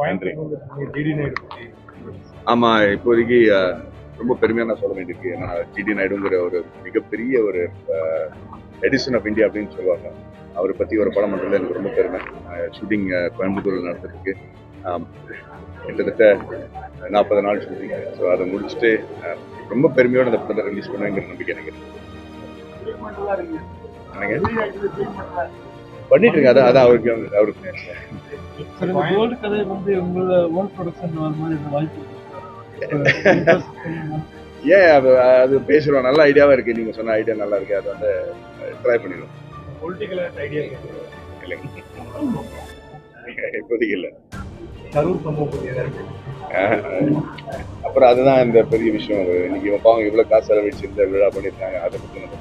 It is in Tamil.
நன்றி. ஆமா, இப்போதைக்கு ரொம்ப பெருமையா நான் சொல்ல வேண்டியிருக்கு. ஏன்னா ஜிடி நாயுடுங்கிற ஒரு மிகப்பெரிய ஒரு எடிசன் ஆஃப் இந்தியா அப்படின்னு சொல்லுவாங்க. அவரை பத்தி ஒரு படம் பண்ணுறது எனக்கு ரொம்ப பெருமை. ஷூட்டிங் கோயம்புத்தூரில் நடந்திருக்கு. கிட்டத்தட்ட 40 நாள் ஷூட்டிங். ஸோ அதை முடிச்சுட்டு ரொம்ப பெருமையோட அந்த படத்தை ரிலீஸ் பண்ணுவேங்கிற நம்பிக்கை எனக்கு இருக்கு. பண்ணிட்டு இருக்காரு. அதான் அவருக்கு ஏன் அது பேசுறோம். நல்ல ஐடியாவா இருக்கு. நீங்க சொன்ன ஐடியா நல்லா இருக்கு. அதை வந்து ட்ரை பண்ணிடுவோம். இல்லைங்க, இப்போதைக்கு இல்லை. அப்புறம் அதுதான் இந்த பெரிய விஷயம். இன்னைக்கு பாவம் இவ்வளவு காசு செலவழிச்சு இந்த விழா பண்ணிருக்காங்க. அதை பத்தி நம்ம